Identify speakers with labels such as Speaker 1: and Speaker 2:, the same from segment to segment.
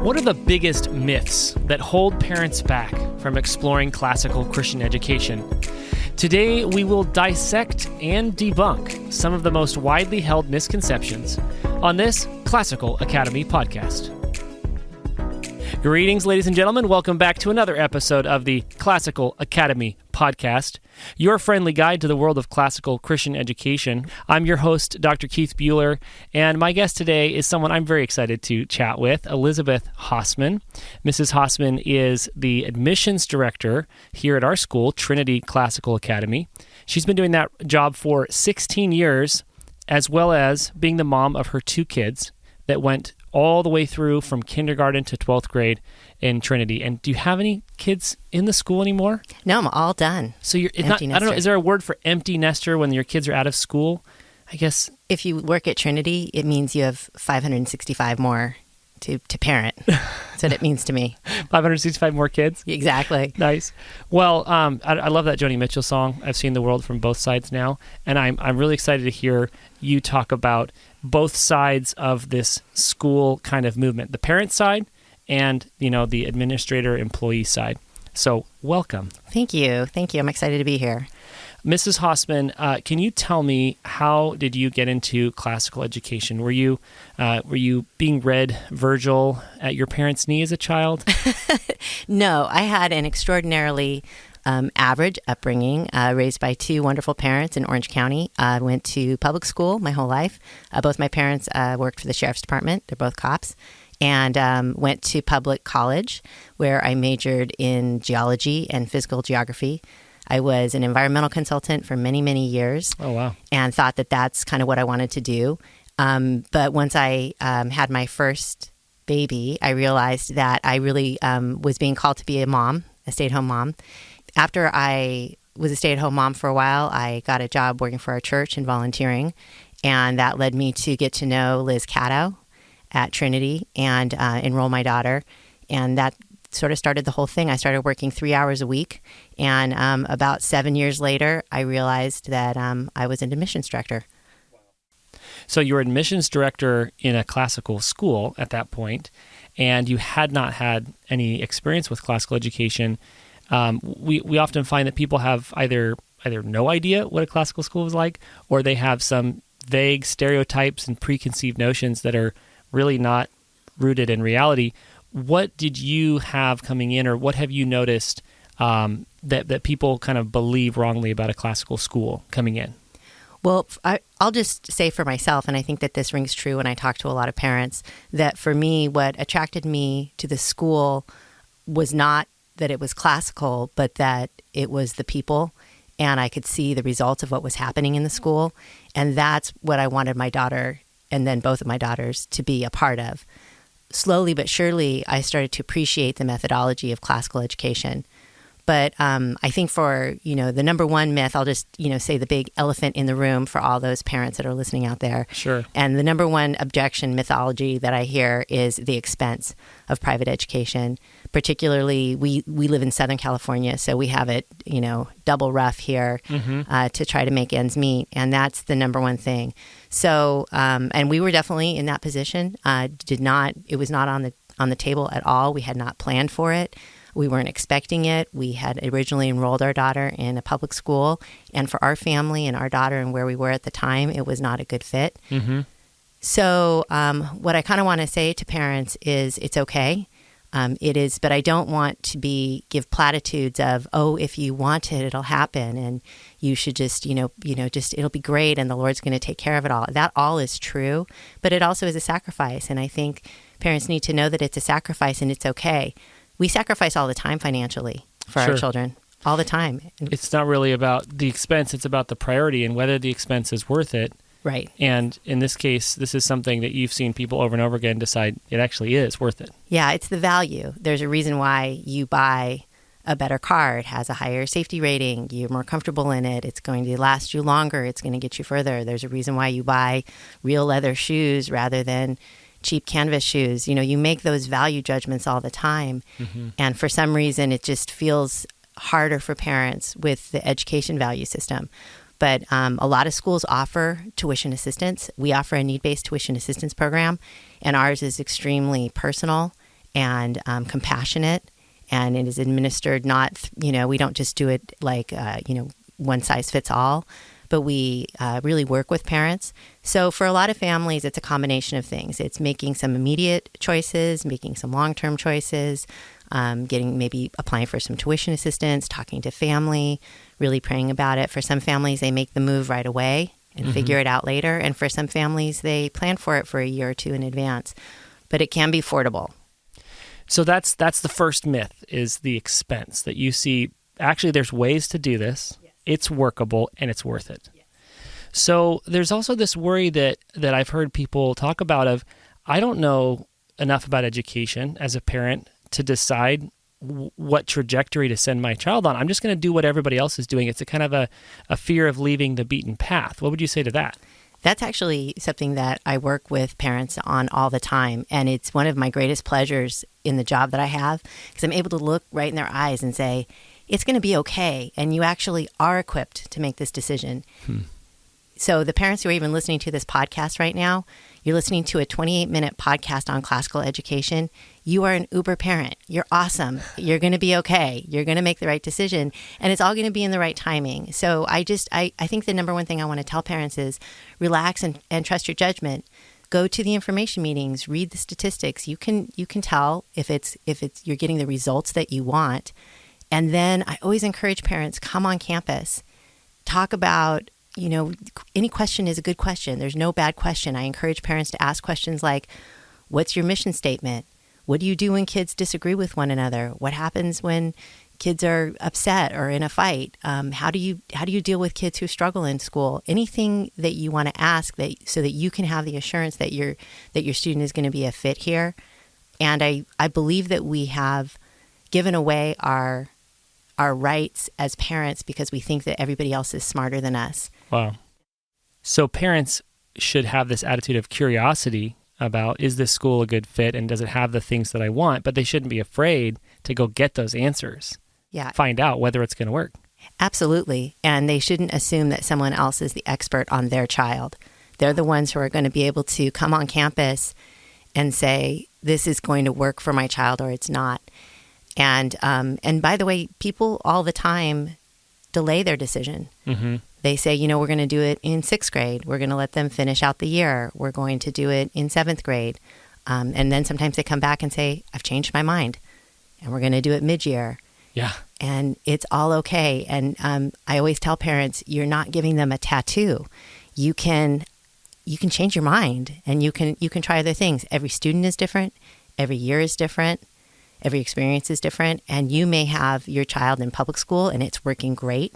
Speaker 1: What are the biggest myths that hold parents back from exploring classical Christian education? Today, we will dissect and debunk some of the most widely held misconceptions on this Classical Academy podcast. Greetings, ladies and gentlemen. Welcome back to another episode of the Classical Academy podcast, your friendly guide to the world of classical Christian education. I'm your host, Dr. Keith Bueller, and my guest today is someone I'm very excited to chat with, Elizabeth Hosmann. Mrs. Hosmann is the admissions director here at our school, Trinity Classical Academy. She's been doing that job for 16 years, as well as being the mom of her two kids that went all the way through from kindergarten to 12th grade in Trinity. And do you have any kids in the school anymore?
Speaker 2: No, I'm all done.
Speaker 1: So you're not, I don't know, is there a word for empty nester when your kids are out of school? I guess.
Speaker 2: If you work at Trinity, it means you have 565 more to parent. That's what it means to me.
Speaker 1: 565 more kids?
Speaker 2: Exactly.
Speaker 1: Nice. Well, I love that Joni Mitchell song. I've seen the world from both sides now, and I'm really excited to hear you talk about both sides of this school kind of movement, the parent side and, the administrator employee side. So welcome.
Speaker 2: Thank you. I'm excited to be here.
Speaker 1: Mrs. Hosmann, can you tell me, how did you get into classical education? Were you being read Virgil at your parents' knee as a child?
Speaker 2: No, I had an extraordinarily average upbringing, raised by two wonderful parents in Orange County. I went to public school my whole life. Both my parents worked for the sheriff's department. They're both cops. And went to public college, where I majored in geology and physical geography. I was an environmental consultant for many, many years.
Speaker 1: Oh, wow.
Speaker 2: And thought that that's kind of what I wanted to do. But once I had my first baby, I realized that I really was being called to be a mom, a stay-at-home mom. After I was a stay-at-home mom for a while, I got a job working for our church and volunteering. And that led me to get to know Liz Caddo at Trinity and enroll my daughter. And that sort of started the whole thing. I started working 3 hours a week. And about 7 years later, I realized that I was an admissions director.
Speaker 1: So you were admissions director in a classical school at that point, and you had not had any experience with classical education. We often find that people have either no idea what a classical school is like, or they have some vague stereotypes and preconceived notions that are really not rooted in reality. What did you have coming in, or what have you noticed that people kind of believe wrongly about a classical school coming in?
Speaker 2: Well, I'll just say for myself, and I think that this rings true when I talk to a lot of parents, that for me, what attracted me to the school was not that it was classical, but that it was the people, and I could see the results of what was happening in the school. And that's what I wanted my daughter, and then both of my daughters, to be a part of. Slowly but surely, I started to appreciate the methodology of classical education. But I think for, the number one myth, I'll just, say the big elephant in the room for all those parents that are listening out there.
Speaker 1: Sure.
Speaker 2: And the number one objection mythology that I hear is the expense of private education. Particularly, we live in Southern California, so we have it, double rough here to try to make ends meet. And that's the number one thing. So, and we were definitely in that position. It was not on the table at all. We had not planned for it. We weren't expecting it. We had originally enrolled our daughter in a public school, and for our family and our daughter and where we were at the time, it was not a good fit. Mm-hmm. So what I kind of want to say to parents is it's okay. It is, but I don't want to give platitudes of, oh, if you want it, it'll happen, and you should just, just it'll be great, and the Lord's going to take care of it all. That all is true, but it also is a sacrifice, and I think parents need to know that it's a sacrifice and it's okay. We sacrifice all the time financially for our children, all the time.
Speaker 1: It's not really about the expense, it's about the priority and whether the expense is worth it.
Speaker 2: Right.
Speaker 1: And in this case, this is something that you've seen people over and over again decide it actually is worth it.
Speaker 2: Yeah, it's the value. There's a reason why you buy a better car. It has a higher safety rating. You're more comfortable in it. It's going to last you longer. It's going to get you further. There's a reason why you buy real leather shoes rather than cheap canvas shoes. You make those value judgments all the time. Mm-hmm. And for some reason, it just feels harder for parents with the education value system. But a lot of schools offer tuition assistance. We offer a need-based tuition assistance program, and ours is extremely personal and compassionate, and it is administered not, we don't just do it like, one size fits all, but we really work with parents. So for a lot of families, it's a combination of things. It's making some immediate choices, making some long-term choices, maybe applying for some tuition assistance, talking to family, really praying about it. For some families, they make the move right away and figure it out later. And for some families, they plan for it for a year or two in advance. But it can be affordable.
Speaker 1: So that's the first myth, is the expense, that you see. Actually, there's ways to do this. Yes. It's workable and it's worth it. Yes. So there's also this worry that I've heard people talk about of, I don't know enough about education as a parent to decide what trajectory to send my child on. I'm just going to do what everybody else is doing. It's a kind of a fear of leaving the beaten path. What would you say to that?
Speaker 2: That's actually something that I work with parents on all the time. And it's one of my greatest pleasures in the job that I have, because I'm able to look right in their eyes and say, it's going to be okay. And you actually are equipped to make this decision. So the parents who are even listening to this podcast right now, you're listening to a 28-minute podcast on classical education. You are an uber parent. You're awesome. You're going to be okay. You're going to make the right decision. And it's all going to be in the right timing. So I think the number one thing I want to tell parents is relax and trust your judgment. Go to the information meetings, read the statistics. You can tell if you're getting the results that you want. And then I always encourage parents, come on campus, talk about, any question is a good question. There's no bad question. I encourage parents to ask questions like, what's your mission statement? What do you do when kids disagree with one another? What happens when kids are upset or in a fight? How do you deal with kids who struggle in school? Anything that you want to ask so that you can have the assurance that your student is going to be a fit here. And I believe that we have given away our rights as parents because we think that everybody else is smarter than us.
Speaker 1: Wow. So parents should have this attitude of curiosity about, is this school a good fit and does it have the things that I want? But they shouldn't be afraid to go get those answers. Yeah. Find out whether it's going to work.
Speaker 2: Absolutely. And they shouldn't assume that someone else is the expert on their child. They're the ones who are going to be able to come on campus and say, this is going to work for my child or it's not. And by the way, people all the time delay their decision. Mm-hmm. They say, we're going to do it in 6th grade. We're going to let them finish out the year. We're going to do it in 7th grade. And then sometimes they come back and say, I've changed my mind and we're going to do it mid-year.
Speaker 1: Yeah.
Speaker 2: And it's all okay. And I always tell parents, you're not giving them a tattoo. You can change your mind and you can try other things. Every student is different. Every year is different. Every experience is different. And you may have your child in public school and it's working great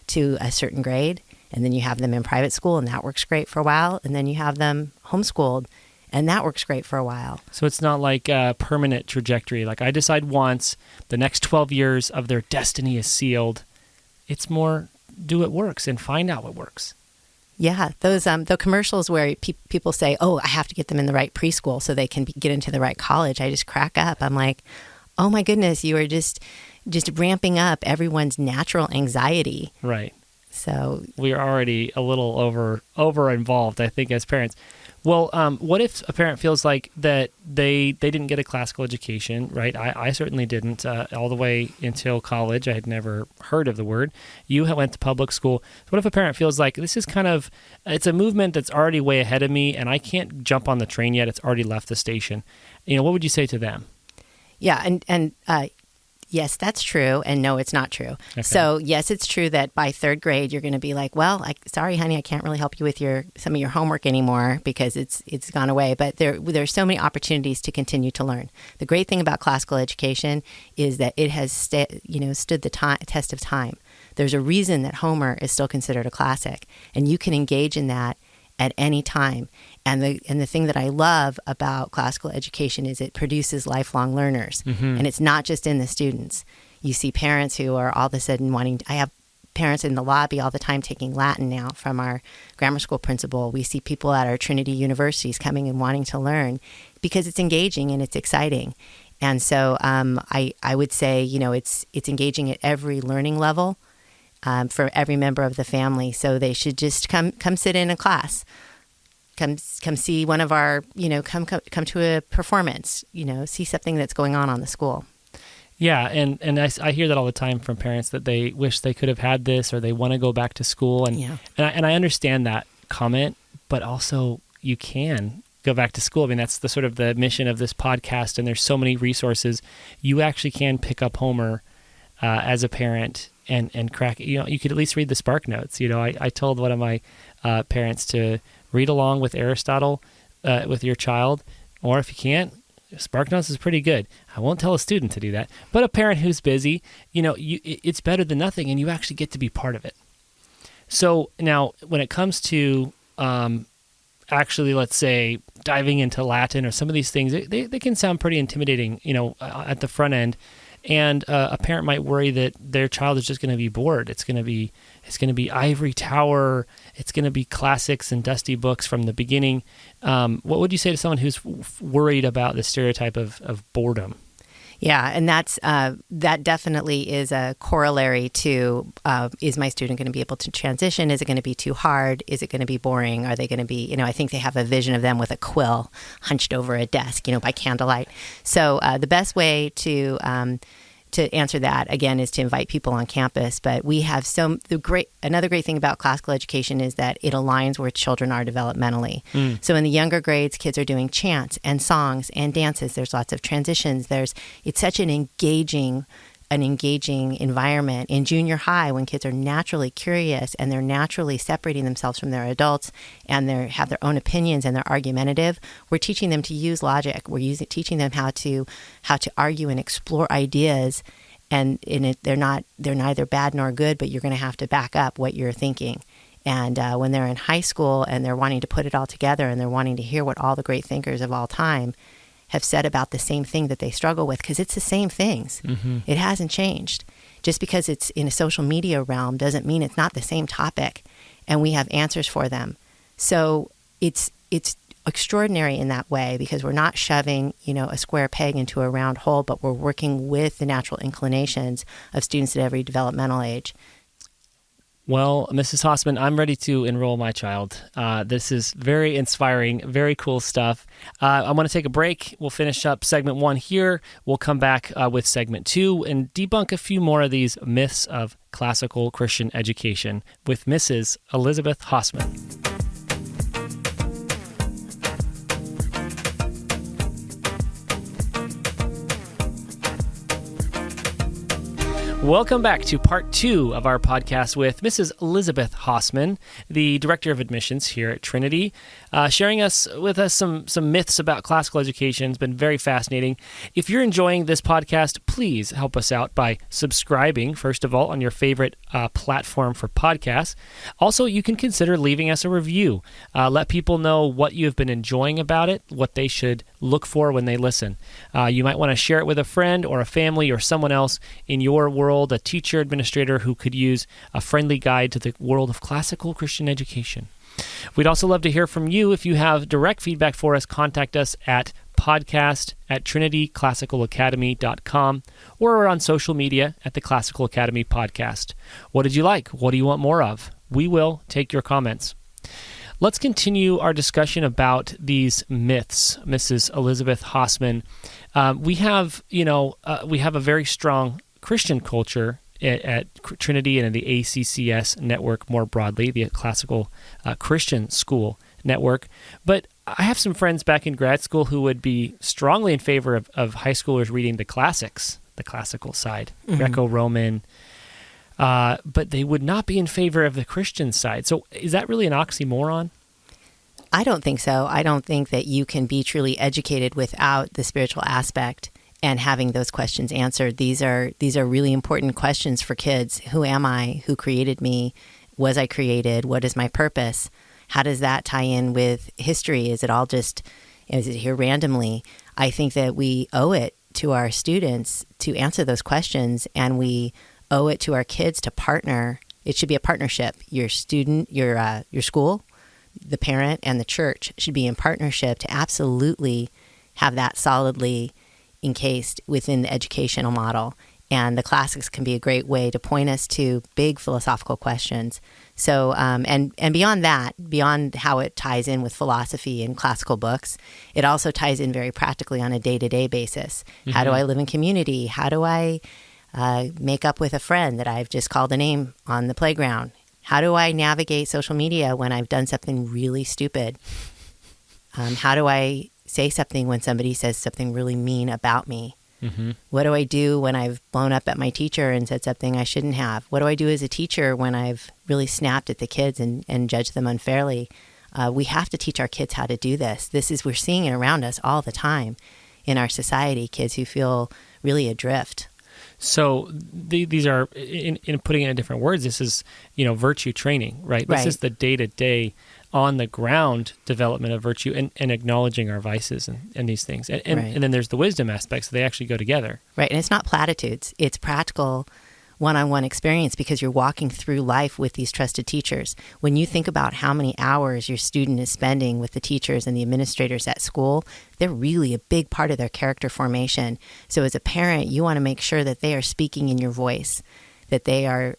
Speaker 2: to a certain grade. And then you have them in private school and that works great for a while. And then you have them homeschooled and that works great for a while.
Speaker 1: So it's not like a permanent trajectory. Like I decide once, the next 12 years of their destiny is sealed. It's more, do what works and find out what works.
Speaker 2: Yeah, those the commercials where people say, "Oh, I have to get them in the right preschool so they can get into the right college." I just crack up. I'm like, "Oh my goodness, you are just ramping up everyone's natural anxiety."
Speaker 1: Right.
Speaker 2: So
Speaker 1: we are already a little over involved, I think, as parents. Well, what if a parent feels like that they didn't get a classical education, right? I certainly didn't all the way until college. I had never heard of the word. You went to public school. What if a parent feels like this is it's a movement that's already way ahead of me and I can't jump on the train yet. It's already left the station. What would you say to them?
Speaker 2: Yeah, and yes, that's true. And no, it's not true. Okay. So yes, it's true that by 3rd grade, you're going to be like, well, sorry, honey, I can't really help you with some of your homework anymore because it's gone away. But there's so many opportunities to continue to learn. The great thing about classical education is that it has stood the test of time. There's a reason that Homer is still considered a classic, and you can engage in that at any time. And the thing that I love about classical education is it produces lifelong learners. Mm-hmm. And it's not just in the students. You see parents who are all of a sudden I have parents in the lobby all the time taking Latin now from our grammar school principal. We see people at our Trinity universities coming and wanting to learn because it's engaging and it's exciting. And so I would say, it's engaging at every learning level for every member of the family. So they should just come sit in a class. come see one of our, come to a performance, see something that's going on the school.
Speaker 1: Yeah, and I hear that all the time from parents that they wish they could have had this, or they want to go back to school, and I understand that comment, but also you can go back to school. I mean, that's the sort of the mission of this podcast, and there's so many resources. You actually can pick up Homer as a parent and crack. You could at least read the Spark Notes. I told one of my parents to read along with Aristotle with your child, or if you can't, Spark Notes is pretty good. I won't tell a student to do that, but a parent who's busy, it's better than nothing, and you actually get to be part of it. So now, when it comes to actually, let's say, diving into Latin or some of these things, they can sound pretty intimidating, at the front end. And a parent might worry that their child is just going to be bored. It's going to be ivory tower. It's going to be classics and dusty books from the beginning. What would you say to someone who's worried about the stereotype of boredom?
Speaker 2: Yeah, and that definitely is a corollary to, is my student going to be able to transition? Is it going to be too hard? Is it going to be boring? Are they going to be, I think they have a vision of them with a quill hunched over a desk, by candlelight. So the best way to answer that, again, is to invite people on campus. But we have another great thing about classical education is that it aligns where children are developmentally. So in the younger grades, kids are doing chants and songs and dances. There's lots of transitions. It's such an engaging environment. In junior high, when kids are naturally curious and they're naturally separating themselves from their adults and they have their own opinions and they're argumentative, we're teaching them to use logic. We're teaching them how to argue and explore ideas. And they're neither bad nor good, but you're going to have to back up what you're thinking. And when they're in high school and they're wanting to put it all together and they're wanting to hear what all the great thinkers of all time have said about the same thing that they struggle with, because it's the same things. Mm-hmm. It hasn't changed. Just because it's in a social media realm doesn't mean it's not the same topic, and we have answers for them. So it's extraordinary in that way, because we're not shoving, a square peg into a round hole, but we're working with the natural inclinations of students at every developmental age.
Speaker 1: Well, Mrs. Hosmann, I'm ready to enroll my child. This is very inspiring, very cool stuff. I want to take a break. We'll finish up segment 1 here. We'll come back with segment 2 and debunk a few more of these myths of classical Christian education with Mrs. Elizabeth Hosmann. Welcome back to part 2 of our podcast with Mrs. Elizabeth Hosmann, the Director of Admissions here at Trinity, sharing with us some myths about classical education. It's been very fascinating. If you're enjoying this podcast, please help us out by subscribing, first of all, on your favorite platform for podcasts. Also, you can consider leaving us a review. Let people know what you have been enjoying about it, what they should look for when they listen. You might want to share it with a friend or a family or someone else in your world, a teacher, administrator who could use a friendly guide to the world of classical Christian education. We'd also love to hear from you. If you have direct feedback for us, contact us at podcast@trinityclassicalacademy.com, or we're on social media at the Classical Academy Podcast. What did you like? What do you want more of? We will take your comments. Let's continue our discussion about these myths, Mrs. Elizabeth Hosmann. We have a very strong Christian culture at Trinity and in the ACCS network more broadly, the Classical Christian School Network. But I have some friends back in grad school who would be strongly in favor of high schoolers reading the classics, the classical side, mm-hmm. Greco-Roman, but they would not be in favor of the Christian side. So is that really an oxymoron?
Speaker 2: I don't think so. I don't think that you can be truly educated without the spiritual aspect and having those questions answered. These are really important questions for kids. Who am I? Who created me? Was I created? What is my purpose? How does that tie in with history? Is it here randomly? I think that we owe it to our students to answer those questions, and we owe it to our kids to partner. It should be a partnership. Your student, your school, the parent, and the church should be in partnership to absolutely have that solidly encased within the educational model. And the classics can be a great way to point us to big philosophical questions. So, and beyond that, beyond how it ties in with philosophy and classical books, it also ties in very practically on a day-to-day basis. Mm-hmm. How do I live in community? How do I make up with a friend that I've just called a name on the playground? How do I navigate social media when I've done something really stupid? How do I say something when somebody says something really mean about me? Mm-hmm. What do I do when I've blown up at my teacher and said something I shouldn't have? What do I do as a teacher when I've really snapped at the kids and judged them unfairly? We have to teach our kids how to do this. We're seeing it around us all the time in our society, kids who feel really adrift.
Speaker 1: So these are, in putting it in different words, this is, virtue training, right? This is the day-to-day, on-the-ground development of virtue and acknowledging our vices and these things. And then there's the wisdom aspects. So they actually go together. Right,
Speaker 2: and it's not platitudes. It's practical one-on-one experience because you're walking through life with these trusted teachers. When you think about how many hours your student is spending with the teachers and the administrators at school, they're really a big part of their character formation. So as a parent, you want to make sure that they are speaking in your voice, that they are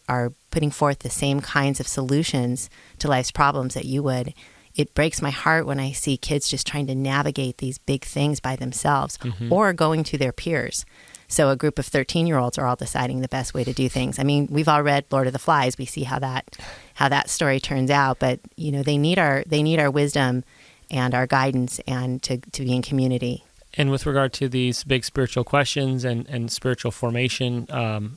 Speaker 2: putting forth the same kinds of solutions to life's problems that you would. It breaks my heart when I see kids just trying to navigate these big things by themselves or going to their peers. So a group of 13-year-olds are all deciding the best way to do things. I mean, we've all read Lord of the Flies. We see how that story turns out. But they need our wisdom and our guidance and to be in community.
Speaker 1: And with regard to these big spiritual questions and spiritual formation, a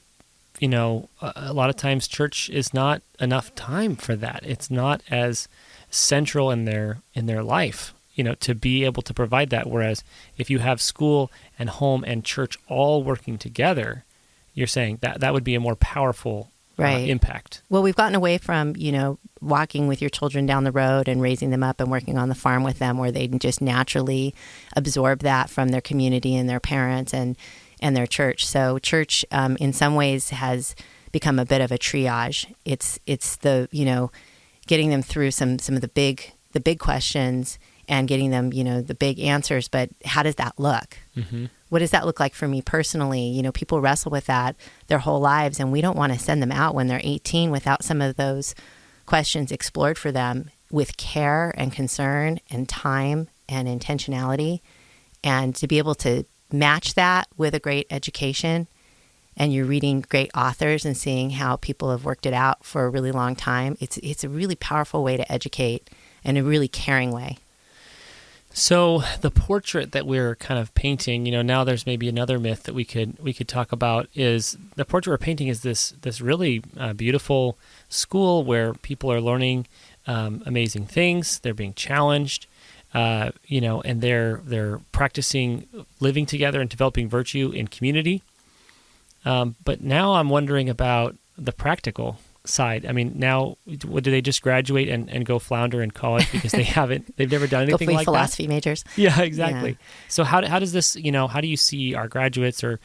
Speaker 1: lot of times church is not enough time for that. It's not as central in their life, to be able to provide that. Whereas if you have school and home and church all working together, you're saying that would be a more powerful impact.
Speaker 2: Well, we've gotten away from, walking with your children down the road and raising them up and working on the farm with them where they just naturally absorb that from their community and their parents and their church. So church, in some ways, has become a bit of a triage. It's the, getting them through some of the big questions and getting them, the big answers. But how does that look? Mm-hmm. What does that look like for me personally? People wrestle with that their whole lives, and we don't want to send them out when they're 18 without some of those questions explored for them with care and concern and time and intentionality. And to be able to match that with a great education, and you're reading great authors and seeing how people have worked it out for a really long time, it's a really powerful way to educate in a really caring way.
Speaker 1: So the portrait that we're kind of painting, now there's maybe another myth that we could talk about is the portrait we're painting is this really beautiful school where people are learning amazing things. They're being challenged, and they're practicing living together and developing virtue in community. But now I'm wondering about the practical side. I mean, now, do they just graduate and go flounder in college because they've never done anything like that?
Speaker 2: Philosophy majors.
Speaker 1: Yeah, exactly. Yeah. So how does this, how do you see our graduates or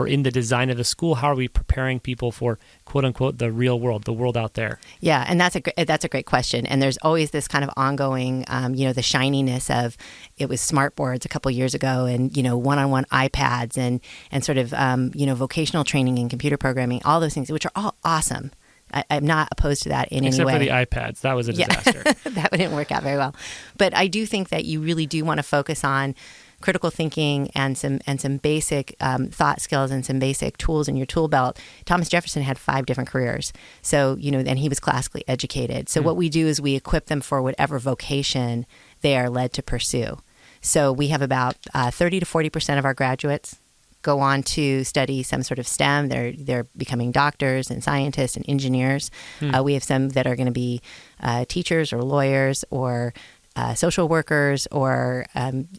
Speaker 1: in the design of the school, how are we preparing people for quote unquote the real world, the world out there?
Speaker 2: Yeah, and that's a great question. And there's always this kind of ongoing, the shininess of, it was smart boards a couple years ago and, one-on-one iPads and sort of, vocational training and computer programming, all those things, which are all awesome. I'm not opposed to that in any way.
Speaker 1: Except for the iPads. That was a disaster.
Speaker 2: That didn't work out very well. But I do think that you really do want to focus on critical thinking and some basic thought skills and some basic tools in your tool belt. Thomas Jefferson had 5 different careers. So, and he was classically educated. So what we do is we equip them for whatever vocation they are led to pursue. So we have about 30 to 40% of our graduates go on to study some sort of STEM. They're becoming doctors and scientists and engineers. We have some that are going to be teachers or lawyers or social workers or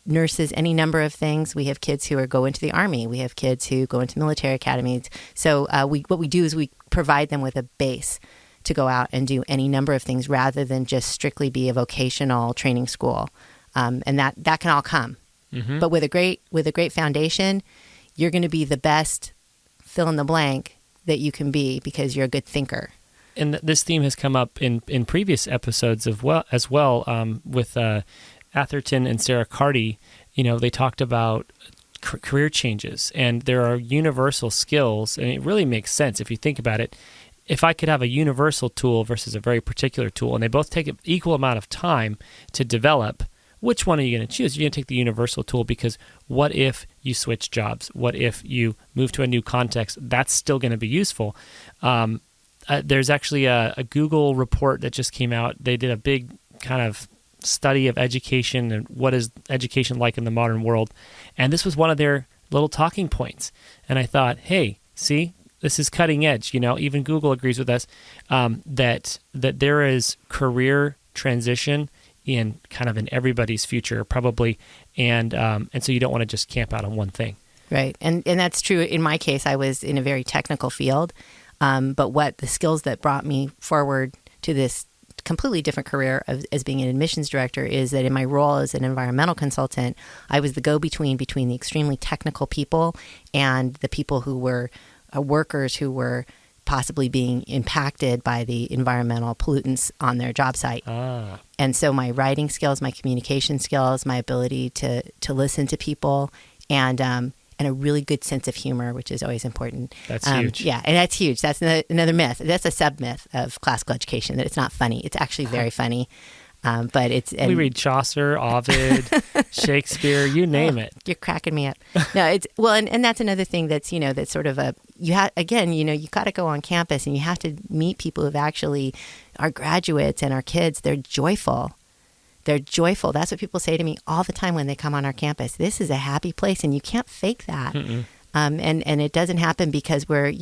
Speaker 2: nurses, any number of things. We have kids who go into the Army. We have kids who go into military academies. So what we do is we provide them with a base to go out and do any number of things rather than just strictly be a vocational training school. And that can all come. Mm-hmm. But with a great foundation, you're going to be the best fill in the blank that you can be because you're a good thinker.
Speaker 1: And this theme has come up in previous episodes as well with Atherton and Sarah Carty. They talked about career changes, and there are universal skills, and it really makes sense if you think about it. If I could have a universal tool versus a very particular tool, and they both take an equal amount of time to develop, which one are you going to choose? You're going to take the universal tool, because what if you switch jobs? What if you move to a new context? That's still going to be useful. There's actually a Google report that just came out. They did a big kind of study of education and what is education like in the modern world. And this was one of their little talking points. And I thought, hey, see, this is cutting edge. Even Google agrees with us that there is career transition in everybody's future, probably, and so you don't want to just camp out on one thing.
Speaker 2: Right, and that's true. In my case, I was in a very technical field, but what the skills that brought me forward to this completely different career as being an admissions director is that in my role as an environmental consultant, I was the go-between between the extremely technical people and the people who were workers who were possibly being impacted by the environmental pollutants on their job site. And so my writing skills, my communication skills, my ability to listen to people, and a really good sense of humor, which is always important.
Speaker 1: That's huge.
Speaker 2: Yeah, and that's huge. That's another myth. That's a sub-myth of classical education, that it's not funny. It's actually very funny. But we read Chaucer, Ovid, Shakespeare, you name it. You're cracking me up. No, and that's another thing that's that's sort of you got to go on campus and you have to meet people who've actually are graduates and our kids. They're joyful. They're joyful. That's what people say to me all the time when they come on our campus. This is a happy place, and you can't fake that. And it doesn't happen because we're,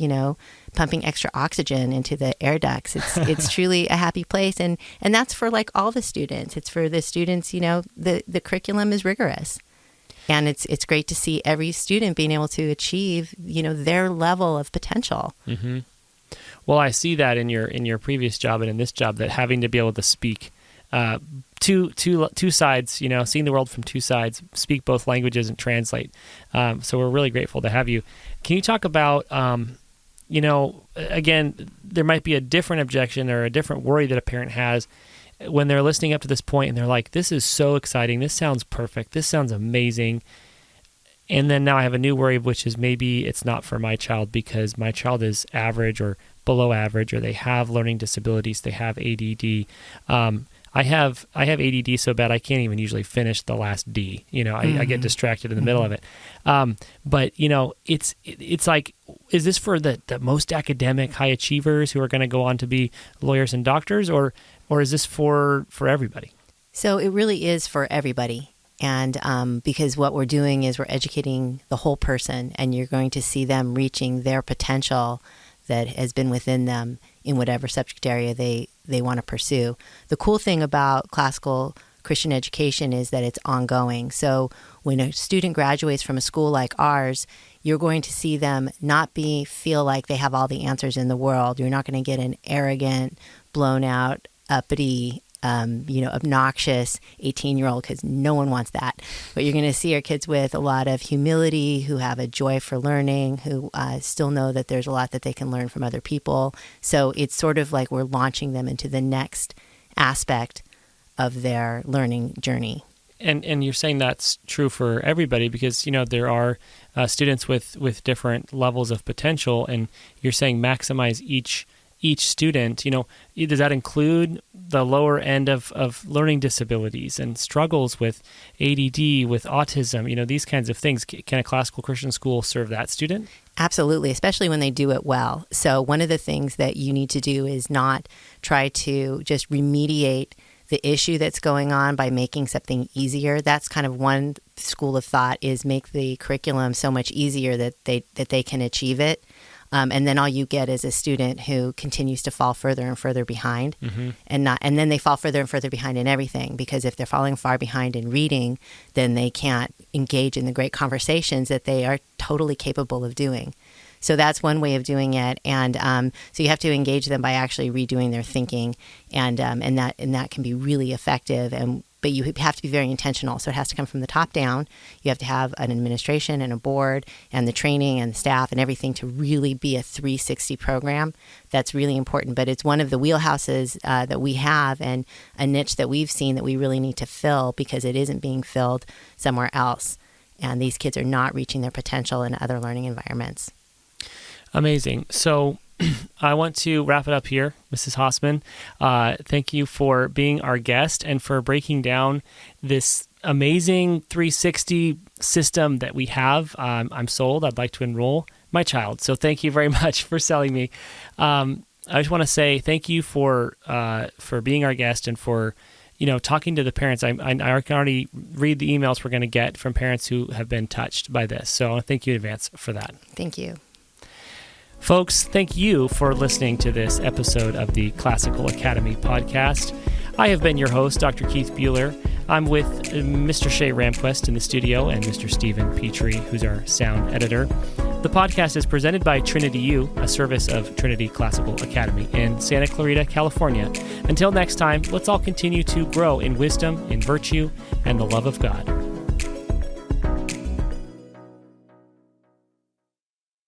Speaker 2: pumping extra oxygen into the air ducts. It's truly a happy place. And that's for all the students. It's for the students, the curriculum is rigorous. And it's great to see every student being able to achieve, their level of potential. Mm-hmm.
Speaker 1: Well, I see that in your previous job and in this job, that having to be able to speak two sides, seeing the world from two sides, speak both languages and translate. So we're really grateful to have you. Can you talk about, again, there might be a different objection or a different worry that a parent has when they're listening up to this point and they're like, this is so exciting. This sounds perfect. This sounds amazing. And then now I have a new worry, which is maybe it's not for my child because my child is average or below average, or they have learning disabilities. They have ADD. I have ADD so bad I can't even usually finish the last D. I get distracted in the middle of it. But it's like, is this for the most academic high achievers who are going to go on to be lawyers and doctors, or is this for everybody?
Speaker 2: So it really is for everybody. And because what we're doing is we're educating the whole person, and you're going to see them reaching their potential that has been within them in whatever subject area they want to pursue. The cool thing about classical Christian education is that it's ongoing. So when a student graduates from a school like ours, you're going to see them not feel like they have all the answers in the world. You're not going to get an arrogant, blown out, uppity, obnoxious 18-year-old, because no one wants that. But you're going to see our kids with a lot of humility, who have a joy for learning, who still know that there's a lot that they can learn from other people. So it's sort of like we're launching them into the next aspect of their learning journey.
Speaker 1: And you're saying that's true for everybody because, there are students with different levels of potential, and you're saying maximize each student. Does that include the lower end of learning disabilities and struggles with ADD, with autism, these kinds of things? Can a classical Christian school serve that student?
Speaker 2: Absolutely, especially when they do it well. So one of the things that you need to do is not try to just remediate the issue that's going on by making something easier. That's kind of one school of thought, is make the curriculum so much easier that they can achieve it. And then all you get is a student who continues to fall further and further behind, and then they fall further and further behind in everything, because if they're falling far behind in reading, then they can't engage in the great conversations that they are totally capable of doing. So that's one way of doing it, and so you have to engage them by actually redoing their thinking, and that can be really effective. But you have to be very intentional. So it has to come from the top down. You have to have an administration and a board and the training and the staff and everything to really be a 360 program. That's really important. But it's one of the wheelhouses that we have, and a niche that we've seen that we really need to fill because it isn't being filled somewhere else. and these kids are not reaching their potential in other learning environments.
Speaker 1: Amazing. So I want to wrap it up here, Mrs. Hosmann. Thank you for being our guest and for breaking down this amazing 360 system that we have. I'm sold. I'd like to enroll my child. So thank you very much for selling me. I just want to say thank you for being our guest and for talking to the parents. I can already read the emails we're going to get from parents who have been touched by this. So I want to thank you in advance for that.
Speaker 2: Thank you.
Speaker 1: Folks, thank you for listening to this episode of the Classical Academy podcast. I have been your host, Dr. Keith Bueller. I'm with Mr. Shay Ramquist in the studio and Mr. Stephen Petrie, who's our sound editor. The podcast is presented by Trinity U, a service of Trinity Classical Academy in Santa Clarita, California. Until next time, let's all continue to grow in wisdom, in virtue, and the love of God.